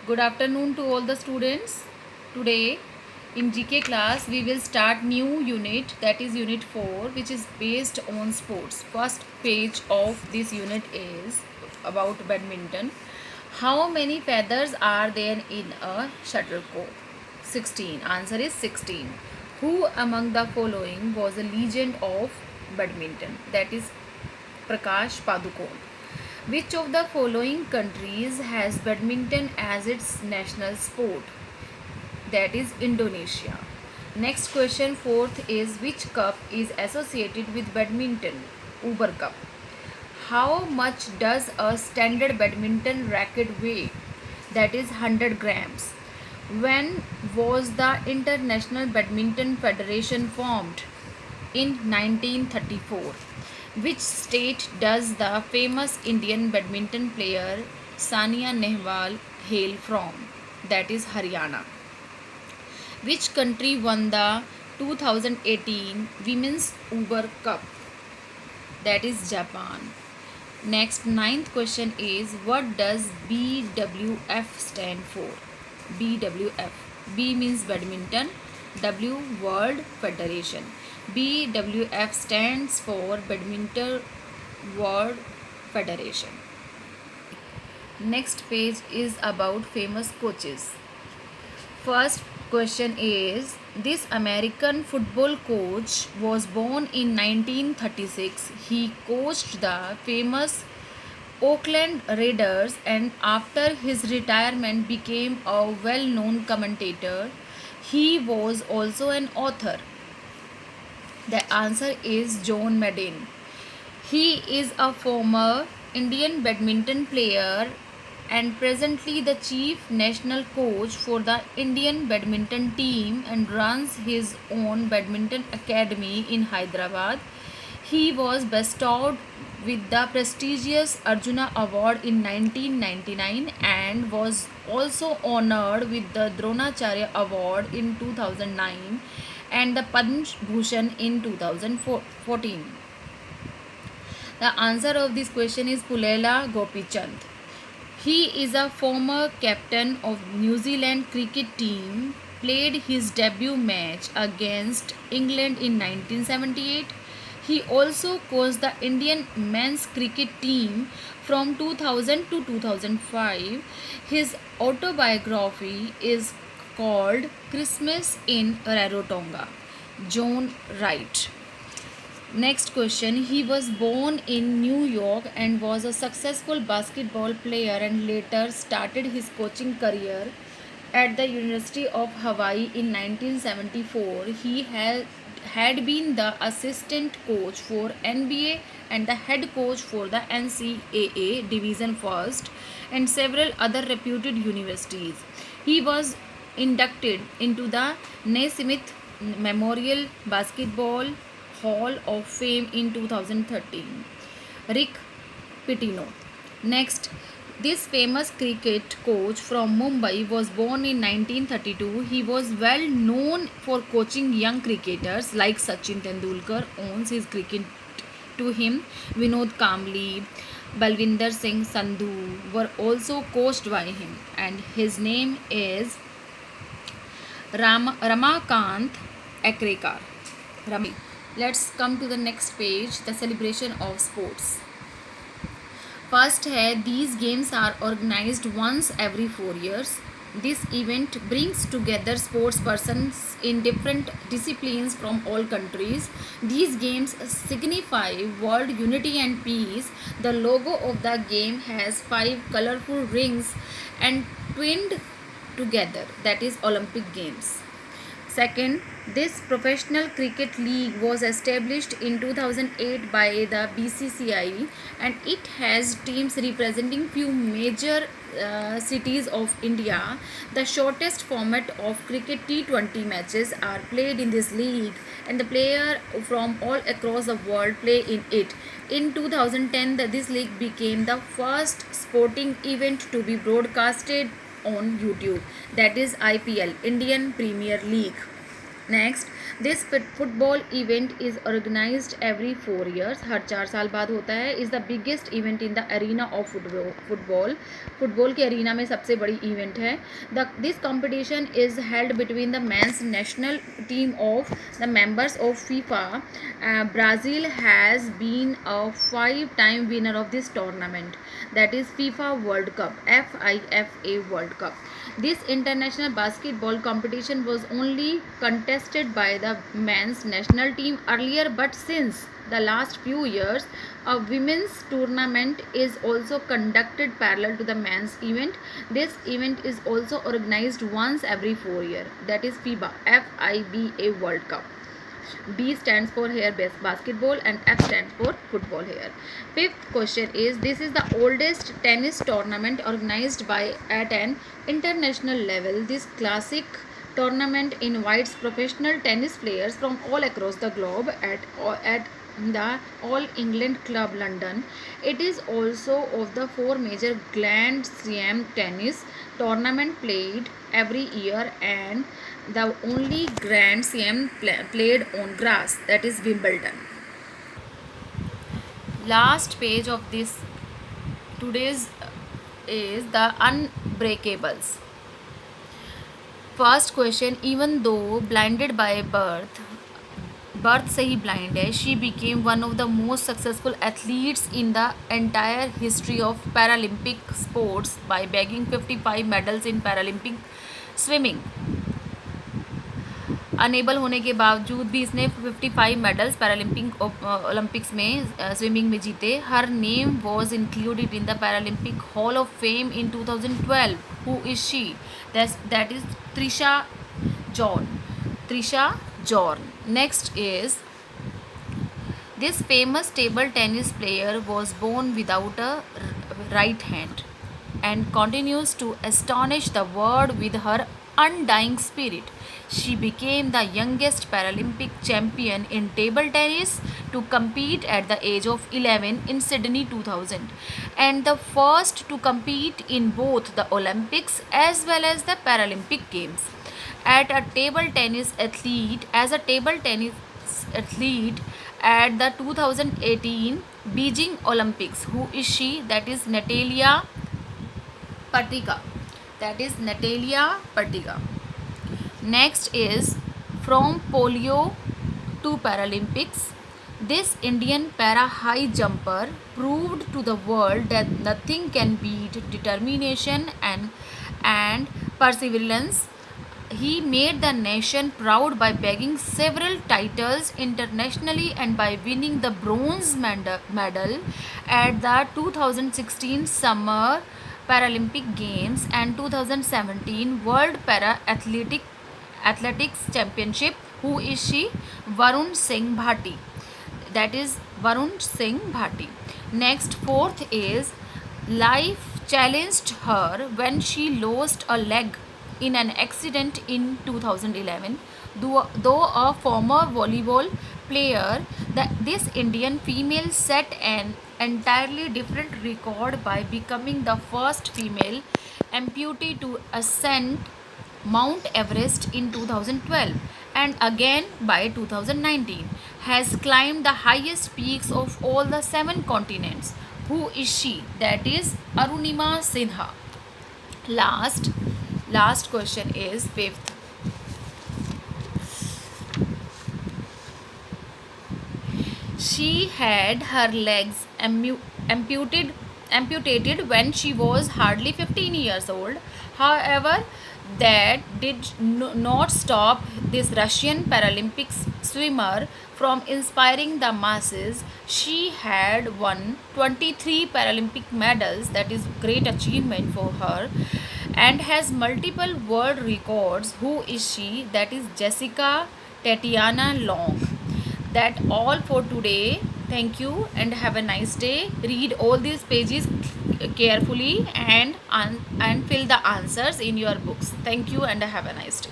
Good afternoon to all the students. Today in GK class we will start new unit, that is unit 4, which is based on sports. First page of this unit is about badminton. How many feathers are there in a shuttlecock? 16. Answer is 16. Who among the following was a legend of badminton? That is Prakash Padukone. Which of the following countries has badminton as its national sport? That is Indonesia. Next question, fourth, is which cup is associated with badminton? Uber Cup. How much does a standard badminton racket weigh? That is 100 grams. When was the International Badminton Federation formed? In 1934. Which state does the famous Indian badminton player Sania Nehwal hail from? That is Haryana. Which country won the 2018 Women's Uber Cup? That is Japan. Next, ninth question is what does BWF stand for? BWF. B means badminton. W World Federation. BWF stands for Badminton World Federation. Next page is about famous coaches. First question is this American football coach was born in 1936. He coached the famous Oakland Raiders and after his retirement became a well-known commentator. He was also an author. The answer is John Madden. He is a former Indian badminton player and presently the chief national coach for the Indian badminton team and runs his own badminton academy in Hyderabad. He was bestowed with the prestigious Arjuna Award in 1999 and was also honored with the Dronacharya Award in 2009 and the Padma Bhushan in 2014. The answer of this question is Pulela Gopichand. He is a former captain of New Zealand cricket team, played his debut match against England in 1978. He also coached the Indian men's cricket team from 2000 to 2005. His autobiography is called Christmas in Rarotonga. John Wright. Next question. He was born in New York and was a successful basketball player and later started his coaching career at the University of Hawaii in 1974. He had been the assistant coach for NBA and the head coach for the NCAA Division First and several other reputed universities. He was inducted into the Naismith Memorial Basketball Hall of Fame in 2013. Rick Pitino. Next, this famous cricket coach from Mumbai was born in 1932. He was well known for coaching young cricketers like Sachin Tendulkar owns his cricket to him. Vinod Kambli, Balwinder Singh Sandhu were also coached by him and his name is Ramakant Akrekar. Rami. Let's come to the next page, the celebration of sports. First है these games are organized once every 4 years. This event brings together sports persons in different disciplines from all countries. These games signify world unity and peace. The logo of the game has 5 colorful rings and twinned together, that is Olympic Games. Second, this professional cricket league was established in 2008 by the BCCI and it has teams representing few major cities of India. The shortest format of cricket T20 matches are played in this league and the players from all across the world play in it. In 2010, this league became the first sporting event to be broadcasted on YouTube, that is IPL, Indian Premier League. Next, this football event is organised every 4 years, हर 4 साल बाद होता है. Is the biggest event in the arena of football. Football के arena में सबसे बड़ी event है. This competition is held between the men's national team of the members of FIFA. Brazil has been a 5-time winner of this tournament, that is FIFA World Cup, FIFA World Cup. This international basketball competition was only contested by the men's national team earlier, but since the last few years, a women's tournament is also conducted parallel to the men's event. This event is also organized once every 4 years, that is FIBA World Cup. B stands for here basketball and F stands for football here. Fifth question is, this is the oldest tennis tournament organized by at an international level. This classic tournament invites professional tennis players from all across the globe at the All England Club London. It is also of the four major Grand Slam tennis tournament played every year and the only Grand Slam played on grass, that is Wimbledon. Last page of this today's is the Unbreakables. First question, even though blinded by birth से ही blind है, she became one of the most successful athletes in the entire history of Paralympic sports by bagging 55 medals in Paralympic swimming. Unable होने के बावजूद भी इसने 55 medals Paralympic Olympics में swimming में जीते. Her name was included in the Paralympic hall of fame in 2012. Who is she? That is Trischa Zorn. Next is, this famous table tennis player was born without a right hand and continues to astonish the world with her undying spirit. She became the youngest Paralympic champion in table tennis to compete at the age of 11 in Sydney 2000 and the first to compete in both the Olympics as well as the Paralympic Games. As a table tennis athlete at the 2018 Beijing Olympics. Who is she? That is Natalia Partiga. Next is, from polio to Paralympics. This Indian para high jumper proved to the world that nothing can beat determination and perseverance. He made the nation proud by bagging several titles internationally and by winning the bronze medal at the 2016 Summer Paralympic Games and 2017 World Para Athletics Championship. Who is she? Varun Singh Bhati. That is Varun Singh Bhati. Next, fourth is, life challenged her when she lost a leg in an accident in 2011. Though a former volleyball player, this Indian female set an entirely different record by becoming the first female amputee to ascend Mount Everest in 2012 and again by 2019, has climbed the highest peaks of all the 7 continents. Who is she? That is Arunima Sinha. Last question is fifth. She had her legs amputated when she was hardly 15 years old. However, that did not stop this Russian Paralympic swimmer from inspiring the masses. She had won 23 Paralympic medals, that is great achievement for her, and has multiple world records. Who is she? That is Jessica Tatiana Long. That all for today. Thank you and have a nice day. Read all these pages carefully and fill the answers in your books. Thank you and have a nice day.